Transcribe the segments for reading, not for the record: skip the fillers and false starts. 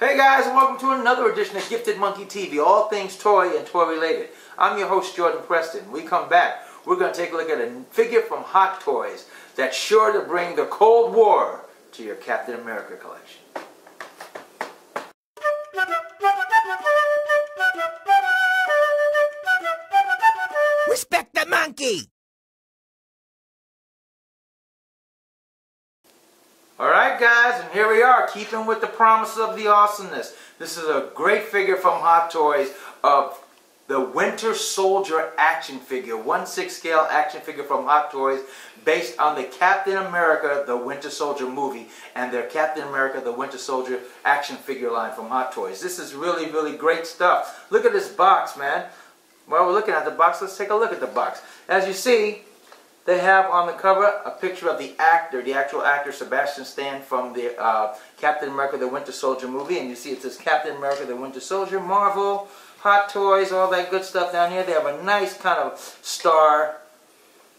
Hey guys, and welcome to another edition of Gifted Monkey TV, all things toy and toy related. I'm your host, Jordan Preston. We come back, we're going to take a look at a figure from Hot Toys that's sure to bring the Cold War to your Captain America collection. Respect the monkey! Alright guys, and here we are, keeping with the promise of the awesomeness. This is a great figure from Hot Toys of the Winter Soldier action figure, 1/6 scale action figure from Hot Toys, based on the Captain America, the Winter Soldier movie, and their Captain America, the Winter Soldier action figure line from Hot Toys. This is really, really great stuff. Look at this box, man. While we're looking at the box, let's take a look at the box. As you see, they have on the cover a picture of the actor, the actual actor Sebastian Stan from the Captain America the Winter Soldier movie. And you see it says Captain America the Winter Soldier, Marvel, Hot Toys, all that good stuff down here. They have a nice kind of star,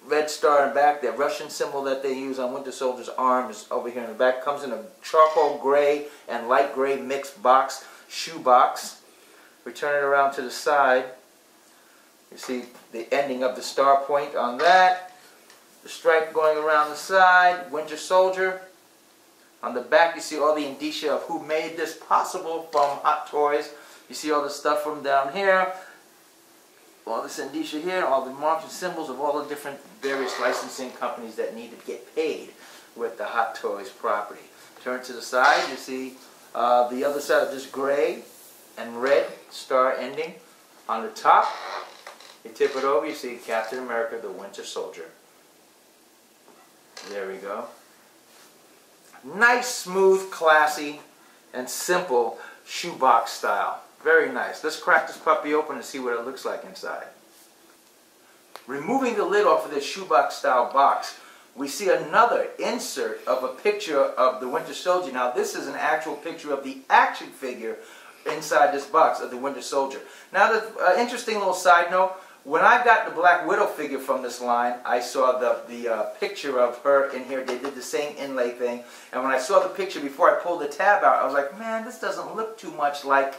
red star in the back. The Russian symbol that they use on Winter Soldier's arm is over here in the back. Comes in a charcoal gray and light gray mixed box, shoe box. We turn it around to the side. You see the ending of the star point on that. The stripe going around the side, Winter Soldier. On the back you see all the indicia of who made this possible from Hot Toys. You see all the stuff from down here, all this indicia here, all the marks and symbols of all the different various licensing companies that need to get paid with the Hot Toys property. Turn to the side, you see the other side of this gray and red star ending. On the top, you tip it over, you see Captain America the Winter Soldier. There we go. Nice, smooth, classy, and simple shoebox style. Very nice. Let's crack this puppy open and see what it looks like inside. Removing the lid off of this shoebox style box, we see another insert of a picture of the Winter Soldier. Now this is an actual picture of the action figure inside this box of the Winter Soldier. Now the interesting little side note, when I got the Black Widow figure from this line, I saw the picture of her in here. They did the same inlay thing. And when I saw the picture before I pulled the tab out, I was like, man, this doesn't look too much like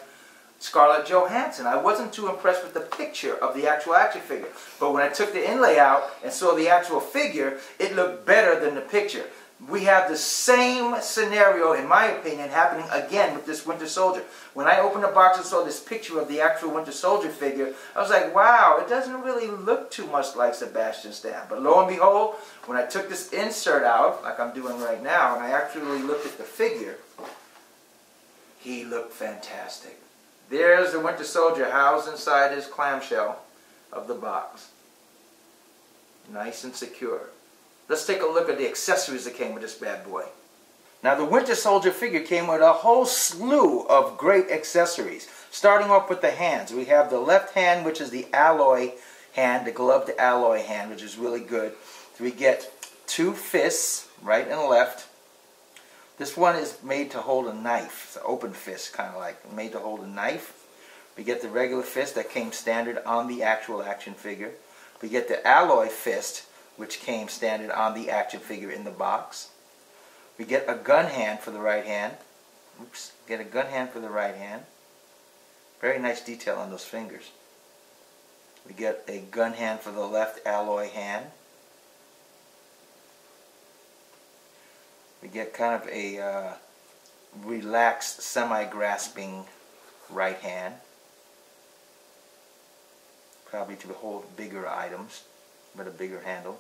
Scarlett Johansson. I wasn't too impressed with the picture of the actual action figure. But when I took the inlay out and saw the actual figure, it looked better than the picture. We have the same scenario, in my opinion, happening again with this Winter Soldier. When I opened the box and saw this picture of the actual Winter Soldier figure, I was like, wow, it doesn't really look too much like Sebastian Stan. But lo and behold, when I took this insert out, like I'm doing right now, and I actually looked at the figure, he looked fantastic. There's the Winter Soldier housed inside his clamshell of the box. Nice and secure. Let's take a look at the accessories that came with this bad boy. Now the Winter Soldier figure came with a whole slew of great accessories. Starting off with the hands. We have the left hand, which is the alloy hand, the gloved alloy hand, which is really good. We get two fists, right and left. This one is made to hold a knife. It's an open fist, kind of like made to hold a knife. We get the regular fist that came standard on the actual action figure. We get the alloy fist, which came standard on the action figure in the box. We get a gun hand for the right hand. Oops, get a gun hand for the right hand. Very nice detail on those fingers. We get a gun hand for the left alloy hand. We get kind of a relaxed, semi-grasping right hand. Probably to hold bigger items, but a bigger handle.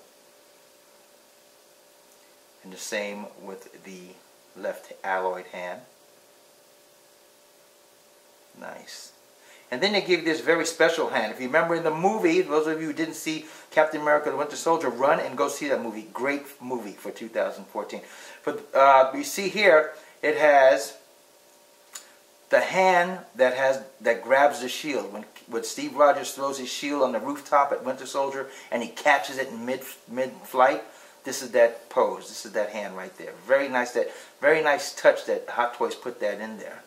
And the same with the left alloyed hand. Nice. And then they give this very special hand. If you remember in the movie, those of you who didn't see Captain America the Winter Soldier, run and go see that movie. Great movie for 2014. But you see here, it has the hand that grabs the shield. When Steve Rogers throws his shield on the rooftop at Winter Soldier and he catches it in mid-flight, this is that pose. This is that hand right there. Very nice touch that Hot Toys put that in there.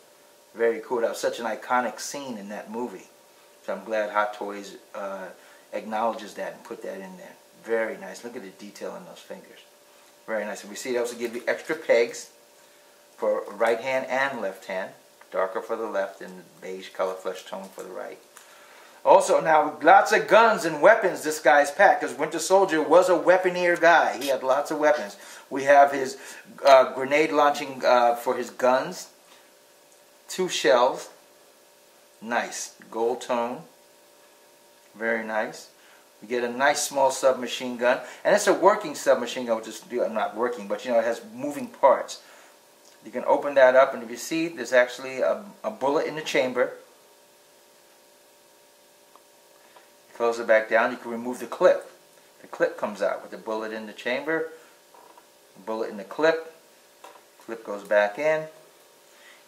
Very cool. That was such an iconic scene in that movie. So I'm glad Hot Toys acknowledges that and put that in there. Very nice. Look at the detail in those fingers. Very nice. And we see they also give you extra pegs for right hand and left hand. Darker for the left and beige color flesh tone for the right. Also, now, lots of guns and weapons this guy's packed, because Winter Soldier was a weaponeer guy. He had lots of weapons. We have his grenade launching for his guns. 2 shells. Nice. Gold tone. Very nice. You get a nice small submachine gun. And it's a working submachine gun, which is not working, but it has moving parts. You can open that up, and if you see, there's actually a bullet in the chamber. Close it back down. You can remove the clip. The clip comes out with the bullet in the chamber, the bullet in the clip. Clip goes back in.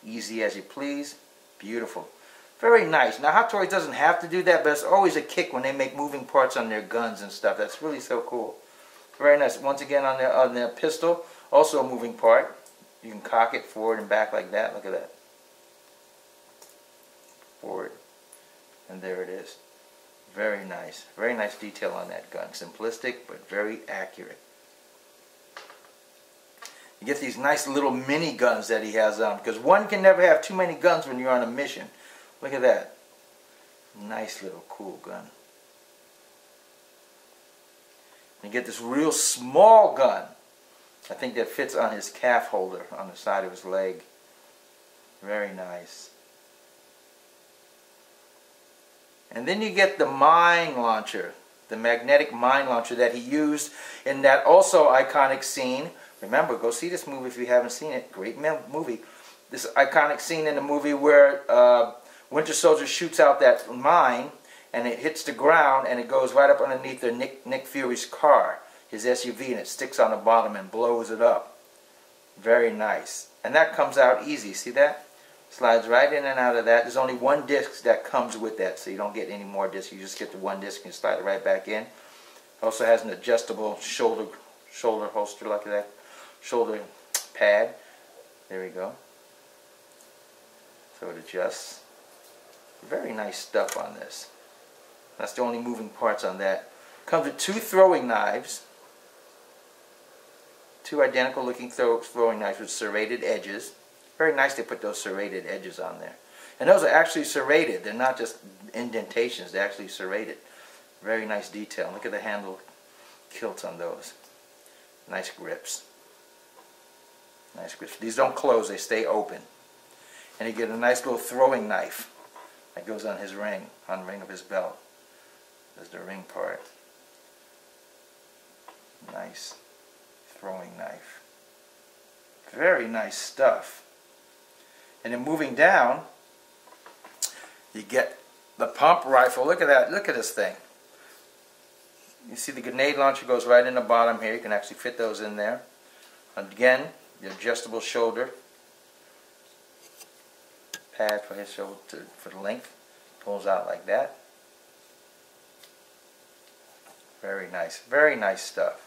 Easy as you please. Beautiful. Very nice. Now, Hot Toys doesn't have to do that, but it's always a kick when they make moving parts on their guns and stuff. That's really so cool. Very nice. Once again, on their pistol, also a moving part. You can cock it forward and back like that. Look at that. Forward. And there it is. Very nice. Very nice detail on that gun. Simplistic, but very accurate. You get these nice little mini guns that he has on, because one can never have too many guns when you're on a mission. Look at that. Nice little cool gun. You get this real small gun. I think that fits on his calf holder on the side of his leg. Very nice. And then you get the mine launcher, the magnetic mine launcher that he used in that also iconic scene. Remember, go see this movie if you haven't seen it. Great movie. This iconic scene in the movie where Winter Soldier shoots out that mine and it hits the ground and it goes right up underneath the Nick Fury's car, his SUV, and it sticks on the bottom and blows it up. Very nice. And that comes out easy. See that? Slides right in and out of that. There's only one disc that comes with that, so you don't get any more discs. You just get the one disc and you slide it right back in. Also has an adjustable shoulder holster like that. Shoulder pad. There we go. So it adjusts. Very nice stuff on this. That's the only moving parts on that. Comes with 2 throwing knives. 2 identical looking throwing knives with serrated edges. Very nice they put those serrated edges on there. And those are actually serrated. They're not just indentations. They're actually serrated. Very nice detail. Look at the handle kilts on those. Nice grips. Nice grips. These don't close. They stay open. And you get a nice little throwing knife that goes on his ring, on the ring of his belt. There's the ring part. Nice throwing knife. Very nice stuff. And then moving down, you get the pump rifle. Look at that. Look at this thing. You see the grenade launcher goes right in the bottom here. You can actually fit those in there. Again, the adjustable shoulder pad for his shoulder for the length. Pulls out like that. Very nice. Very nice stuff.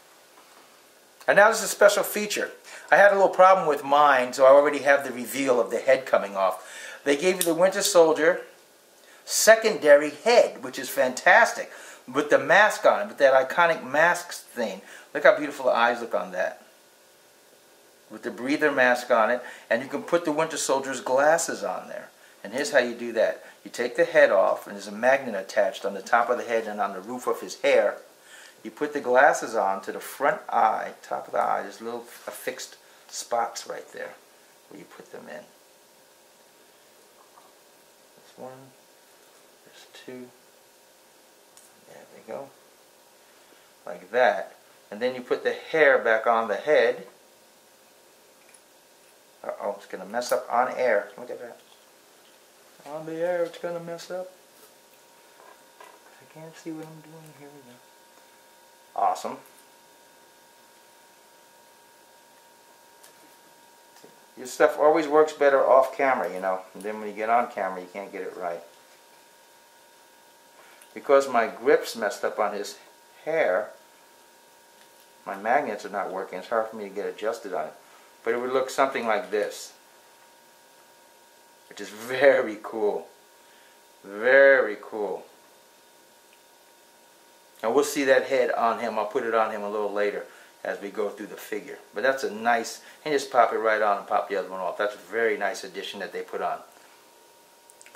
And now this is a special feature. I had a little problem with mine, so I already have the reveal of the head coming off. They gave you the Winter Soldier secondary head, which is fantastic, with the mask on it, with that iconic mask thing. Look how beautiful the eyes look on that. With the breather mask on it, and you can put the Winter Soldier's glasses on there. And here's how you do that. You take the head off, and there's a magnet attached on the top of the head and on the roof of his hair. You put the glasses on to the front eye, top of the eye. There's little affixed spots right there where you put them in. There's 1, there's 2. There we go. Like that. And then you put the hair back on the head. Uh-oh, it's going to mess up on air. Look at that. On the air, it's going to mess up. I can't see what I'm doing. Here we go. Awesome. Your stuff always works better off camera, you know. And then when you get on camera, you can't get it right. Because my grip's messed up on his hair, my magnets are not working. It's hard for me to get adjusted on it. But it would look something like this. Which is very cool. Very cool. And we'll see that head on him. I'll put it on him a little later as we go through the figure. But that's a nice, and just pop it right on and pop the other one off. That's a very nice addition that they put on.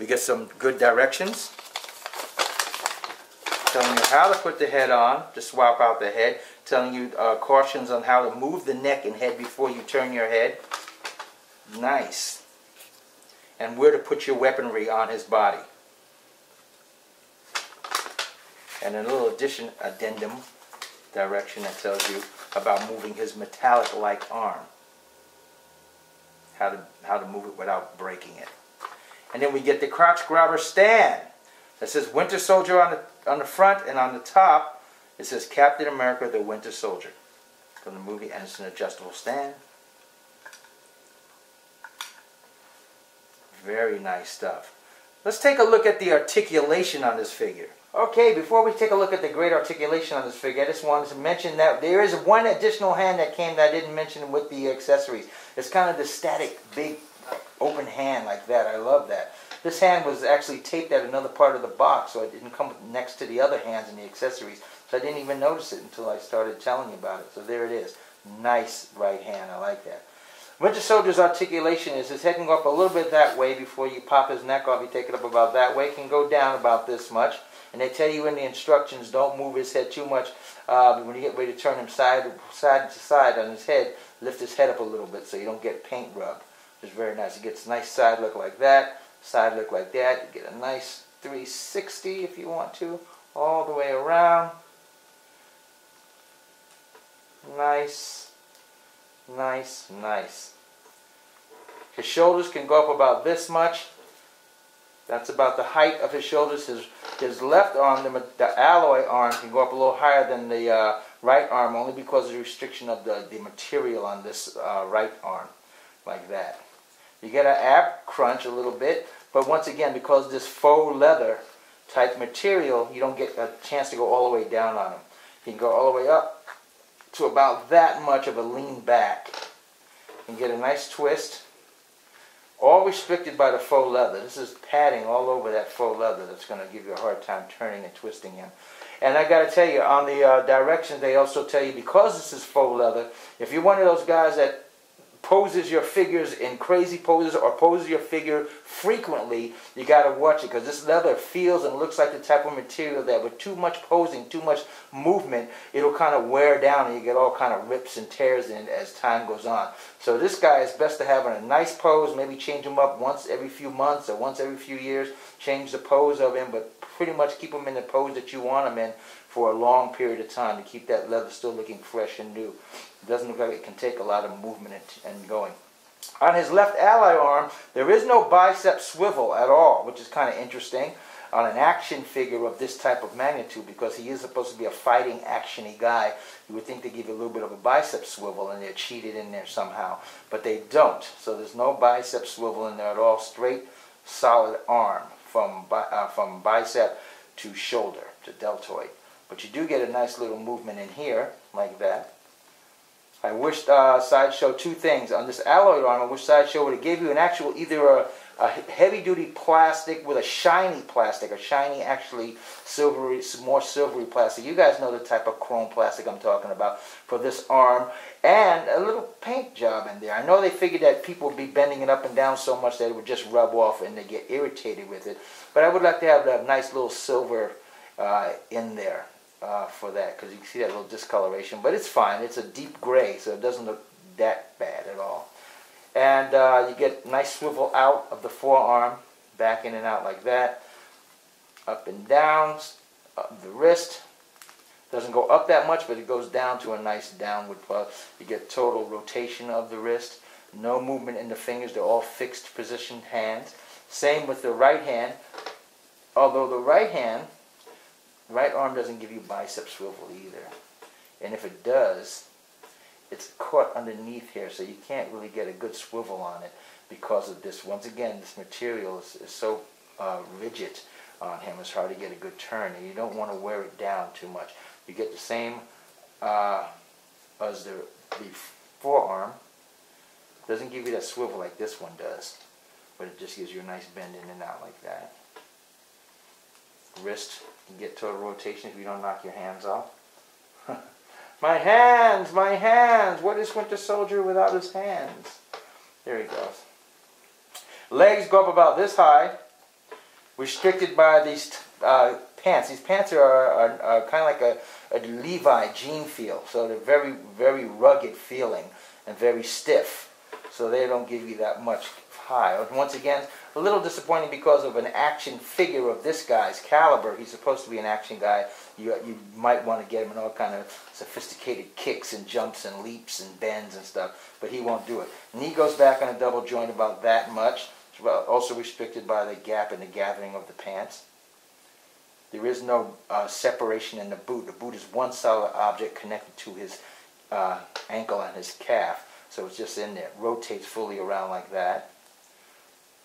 We get some good directions. Telling you how to put the head on, to swap out the head. Telling you cautions on how to move the neck and head before you turn your head. Nice. And where to put your weaponry on his body. And a little addendum direction that tells you about moving his metallic-like arm. How to move it without breaking it. And then we get the crotch grabber stand. That says Winter Soldier on the front, and on the top it says Captain America the Winter Soldier from the movie, and it's an adjustable stand. Very nice stuff. Let's take a look at the articulation on this figure. Okay, before we take a look at the great articulation on this figure, I just wanted to mention that there is one additional hand that came that I didn't mention with the accessories. It's kind of the static, big, open hand like that. I love that. This hand was actually taped at another part of the box, so it didn't come next to the other hands in the accessories. So I didn't even notice it until I started telling you about it. So there it is. Nice right hand. I like that. Winter Soldier's articulation is his head can go up a little bit that way before you pop his neck off. You take it up about that way. It can go down about this much. And they tell you in the instructions, don't move his head too much. When you get ready to turn him side to side on his head, lift his head up a little bit so you don't get paint rub. It's very nice. It gets a nice side look like that. Side look like that. You get a nice 360 if you want to, all the way around. Nice, nice, nice. His shoulders can go up about this much. That's about the height of his shoulders. His left arm, the alloy arm, can go up a little higher than the right arm, only because of the restriction of the material on this right arm, like that. You get an ab crunch a little bit, but once again, because this faux leather type material, you don't get a chance to go all the way down on him. You can go all the way up to about that much of a lean back and get a nice twist. All restricted by the faux leather. This is padding all over that faux leather that's going to give you a hard time turning and twisting him. And I got to tell you, on the directions, they also tell you, because this is faux leather, if you're one of those guys that poses your figures in crazy poses or poses your figure frequently, you got to watch it, because this leather feels and looks like the type of material that with too much posing, too much movement, it'll kind of wear down and you get all kind of rips and tears in it as time goes on. So this guy is best to have in a nice pose, maybe change him up once every few months or once every few years, change the pose of him, but pretty much keep him in the pose that you want him in for a long period of time to keep that leather still looking fresh and new. It doesn't look like it can take a lot of movement and going. On his left ally arm, there is no bicep swivel at all, which is kind of interesting on an action figure of this type of magnitude, because he is supposed to be a fighting, action-y guy. You would think they give you a little bit of a bicep swivel and they're cheated in there somehow, but they don't. So there's no bicep swivel in there at all. Straight, solid arm from bicep to shoulder, to deltoid. But you do get a nice little movement in here, like that. I wish Sideshow two things. On this alloy arm, I wish Sideshow would have gave you an actual, either a heavy-duty plastic with a shiny plastic, a shiny, actually silvery, more silvery plastic. You guys know the type of chrome plastic I'm talking about for this arm, and a little paint job in there. I know they figured that people would be bending it up and down so much that it would just rub off and they get irritated with it. But I would like to have that nice little silver in there. For that, because you can see that little discoloration, but it's fine. It's a deep gray, so it doesn't look that bad at all. And you get nice swivel out of the forearm, back in and out like that, up and down, up the wrist. Doesn't go up that much, but it goes down to a nice downward puff. You get total rotation of the wrist, no movement in the fingers. They're all fixed positioned hands. Same with the right hand, although the right arm doesn't give you bicep swivel either. And if it does, it's caught underneath here, so you can't really get a good swivel on it because of this. Once again, this material is so rigid on him, it's hard to get a good turn, and you don't want to wear it down too much. You get the same as the forearm. It doesn't give you that swivel like this one does, but it just gives you a nice bend in and out like that. Wrist, you get total rotation if you don't knock your hands off. My hands, my hands! What is Winter Soldier without his hands? There he goes. Legs go up about this high. Restricted by these pants. These pants are kind of like a Levi jean feel. So they're very, very rugged feeling and very stiff. So they don't give you that much high. Once again, a little disappointing because of an action figure of this guy's caliber. He's supposed to be an action guy. You might want to get him in all kind of sophisticated kicks and jumps and leaps and bends and stuff, but he won't do it. Knee goes back on a double joint about that much. It's also restricted by the gap in the gathering of the pants. There is no separation in the boot. The boot is one solid object connected to his ankle and his calf. So it's just in there. It rotates fully around like that.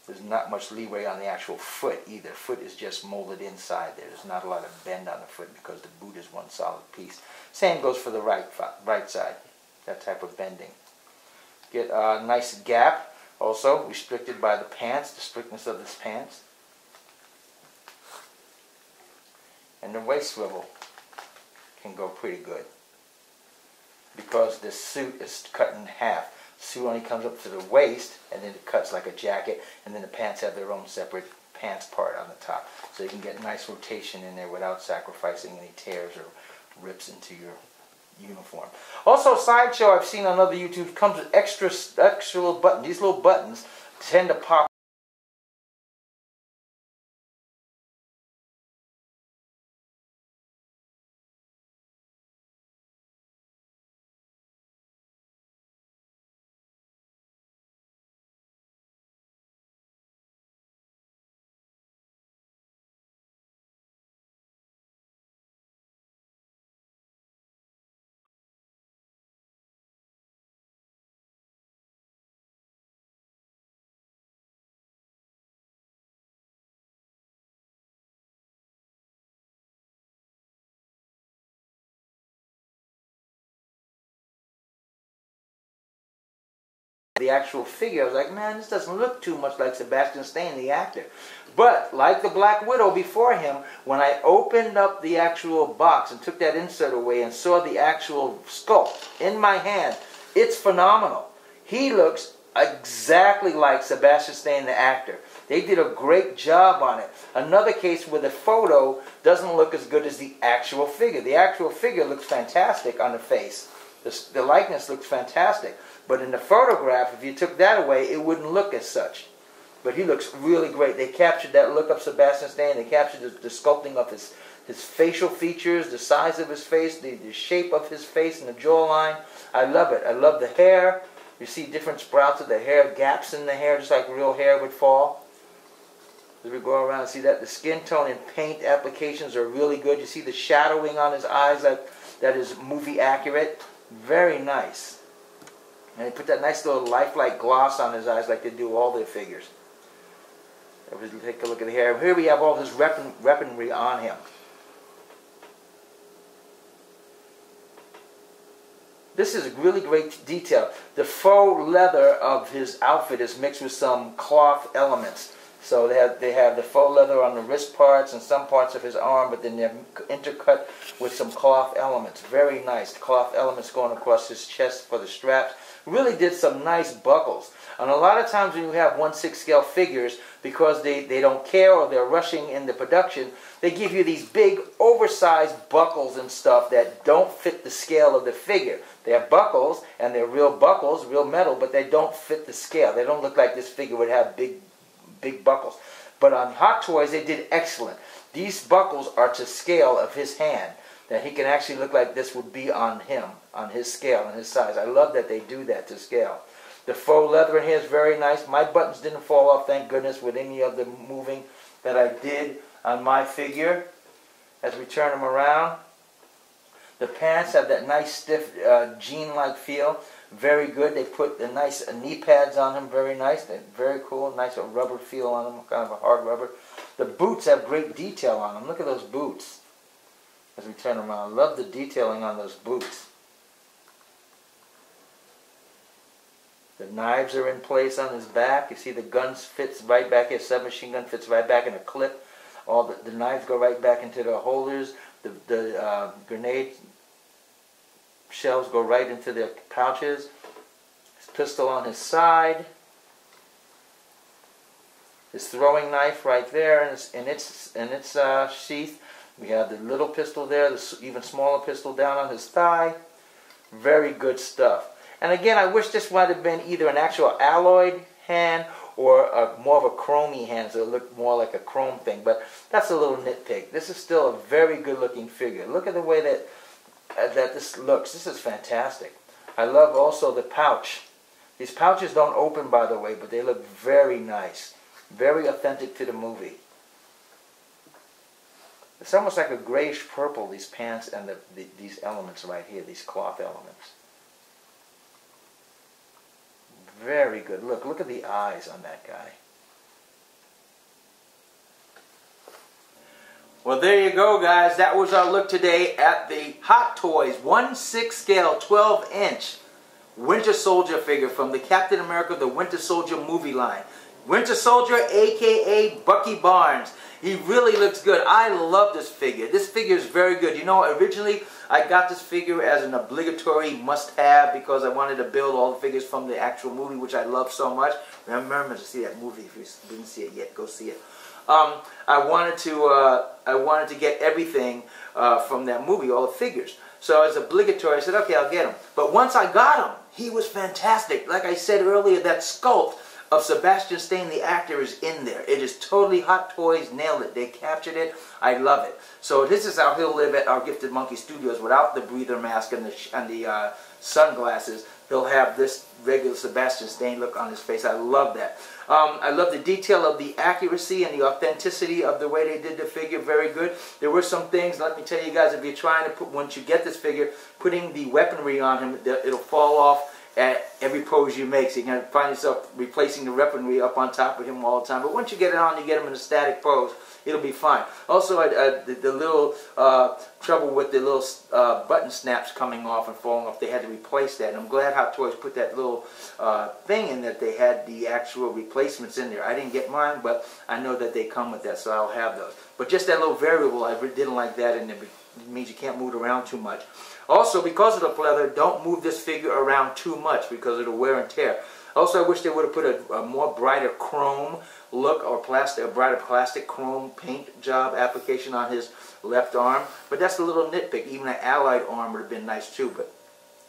There's not much leeway on the actual foot either. Foot is just molded inside there. There's not a lot of bend on the foot because the boot is one solid piece. Same goes for the right side. That type of bending. Get a nice gap. Also restricted by the pants, the strictness of this pants. And the waist swivel can go pretty good, because the suit is cut in half. The suit only comes up to the waist, and then it cuts like a jacket, and then the pants have their own separate pants part on the top. So you can get nice rotation in there without sacrificing any tears or rips into your uniform. Also, Sideshow, I've seen on other YouTube, comes with extra little buttons. These little buttons tend to pop. The actual figure, I was like, man, this doesn't look too much like Sebastian Stan, the actor. But like the Black Widow before him, when I opened up the actual box and took that insert away and saw the actual sculpt in my hand, it's phenomenal. He looks exactly like Sebastian Stan, the actor. They did a great job on it. Another case where the photo doesn't look as good as the actual figure. The actual figure looks fantastic on the face. The likeness looks fantastic. But in the photograph, if you took that away, it wouldn't look as such. But he looks really great. They captured that look of Sebastian Stan. They captured the sculpting of his facial features, the size of his face, the shape of his face and the jawline. I love it. I love the hair. You see different sprouts of the hair, gaps in the hair, just like real hair would fall. As we go around, see that the skin tone and paint applications are really good. You see the shadowing on his eyes, like that is movie accurate. Very nice. And they put that nice little lifelike gloss on his eyes like they do all their figures. Take a look at the hair. Here we have all his weaponry on him. This is a really great detail. The faux leather of his outfit is mixed with some cloth elements. So they have the faux leather on the wrist parts and some parts of his arm, but then they're intercut with some cloth elements. Very nice. The cloth elements going across his chest for the straps. Really did some nice buckles. And a lot of times when you have 1/6 scale figures, because they don't care or they're rushing in the production, they give you these big oversized buckles and stuff that don't fit the scale of the figure. They're buckles, and they're real buckles, real metal, but they don't fit the scale. They don't look like this figure would have big buckles. But on Hot Toys, they did excellent. These buckles are to scale of his hand, that he can actually look like this would be on him, on his scale, on his size. I love that they do that to scale. The faux leather in here is very nice. My buttons didn't fall off, thank goodness, with any of the moving that I did on my figure. As we turn them around, the pants have that nice stiff jean-like feel. Very good. They put the nice knee pads on him. Very nice. They're very cool. Nice rubber feel on them. Kind of a hard rubber. The boots have great detail on them. Look at those boots. As we turn them around, I love the detailing on those boots. The knives are in place on his back. You see the guns fits right back here. Submachine gun fits right back in a clip. All the knives go right back into the holders. The grenade shells go right into their pouches. His pistol on his side. his throwing knife right there in its sheath. We have the little pistol there, the even smaller pistol down on his thigh. Very good stuff. And again, I wish this might have been either an actual alloyed hand or more of a chromey hand, so it looked more like a chrome thing. But that's a little nitpick. This is still a very good-looking figure. Look at the way that this looks. This is fantastic. I love also the pouch. These pouches don't open, by the way, but they look very nice. Very authentic to the movie. It's almost like a grayish purple, these pants and these elements right here, these cloth elements. Very good. Look at the eyes on that guy. Well, there you go, guys. That was our look today at the Hot Toys 1/6 scale 12-inch Winter Soldier figure from the Captain America the Winter Soldier movie line. Winter Soldier, a.k.a. Bucky Barnes. He really looks good. I love this figure. This figure is very good. You know, originally I got this figure as an obligatory must-have because I wanted to build all the figures from the actual movie, which I love so much. Remember to see that movie. If you didn't see it yet, go see it. I wanted to get everything from that movie, all the figures. So it's obligatory. I said, okay, I'll get him. But once I got him, he was fantastic. Like I said earlier, that sculpt of Sebastian Stan, the actor, is in there. It is totally Hot Toys, nailed it. They captured it. I love it. So this is how he'll live at our Gifted Monkey Studios without the breather mask and the sunglasses. He'll have this regular Sebastian Stan look on his face. I love that. I love the detail of the accuracy and the authenticity of the way they did the figure. Very good. There were some things, let me tell you guys, if you're trying to put, once you get this figure, putting the weaponry on him, it'll fall off at every pose you make, so you're going to find yourself replacing the weaponry up on top of him all the time. But once you get it on, you get him in a static pose, it'll be fine. Also, the little trouble with the little button snaps coming off and falling off, they had to replace that. And I'm glad Hot Toys put that little thing in that they had the actual replacements in there. I didn't get mine, but I know that they come with that, so I'll have those. But just that little variable, I didn't like that in there. It means you can't move it around too much. Also, because of the leather, don't move this figure around too much because it'll wear and tear. Also, I wish they would have put a more brighter chrome look or a brighter plastic chrome paint job application on his left arm. But that's a little nitpick. Even an allied arm would have been nice too, but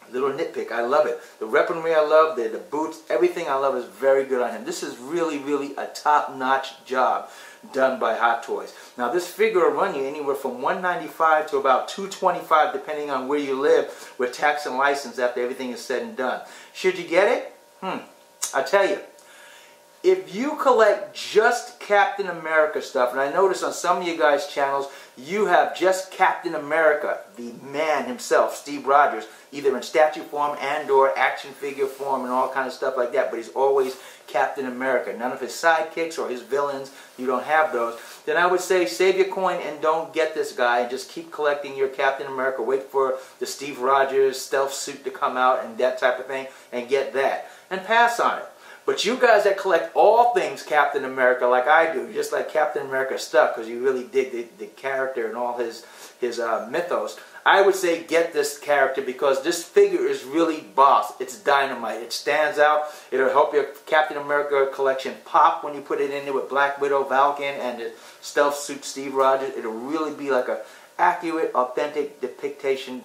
little nitpick. I love it. The weaponry I love, the boots, everything I love is very good on him. This is really, really a top-notch job done by Hot Toys. Now this figure will run you anywhere from $195 to about $225 depending on where you live with tax and license after everything is said and done. Should you get it? I tell you, if you collect just Captain America stuff, and I notice on some of you guys' channels, you have just Captain America, the man himself, Steve Rogers, either in statue form and or action figure form and all kind of stuff like that, but he's always Captain America. None of his sidekicks or his villains, you don't have those. Then I would say save your coin and don't get this guy and just keep collecting your Captain America. Wait for the Steve Rogers stealth suit to come out and that type of thing and get that. And pass on it. But you guys that collect all things Captain America like I do, just like Captain America stuff, because you really dig the character and all his mythos, I would say get this character because this figure is really boss. It's dynamite. It stands out. It'll help your Captain America collection pop when you put it in there with Black Widow, Falcon, and the stealth suit Steve Rogers. It'll really be like an accurate, authentic depiction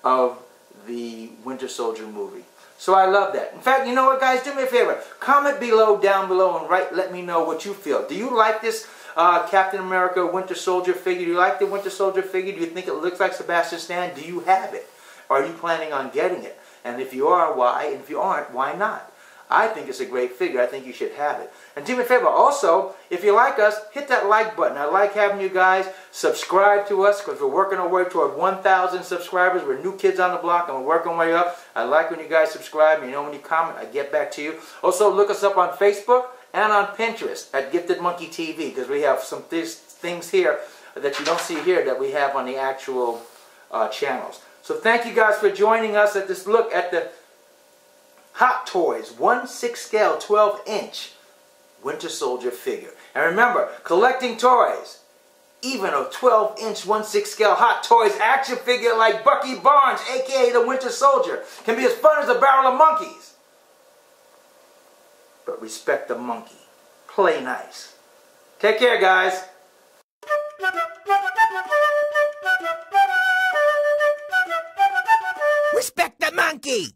of the Winter Soldier movie. So I love that. In fact, you know what, guys? Do me a favor. Comment below, down below, and let me know what you feel. Do you like this Captain America Winter Soldier figure? Do you like the Winter Soldier figure? Do you think it looks like Sebastian Stan? Do you have it? Are you planning on getting it? And if you are, why? And if you aren't, why not? I think it's a great figure. I think you should have it. And do me a favor, also, if you like us, hit that like button. I like having you guys subscribe to us because we're working our way toward 1,000 subscribers. We're new kids on the block and we're working our way up. I like when you guys subscribe. You know, when you comment, I get back to you. Also, look us up on Facebook and on Pinterest at Gifted Monkey TV because we have some things here that you don't see here that we have on the actual channels. So thank you guys for joining us at this look at the Hot Toys 1/6 scale 12-inch Winter Soldier figure. And remember, collecting toys, even a 12-inch 1/6 scale Hot Toys action figure like Bucky Barnes, aka the Winter Soldier, can be as fun as a barrel of monkeys. But respect the monkey. play nice. Take care, guys. Respect the monkey!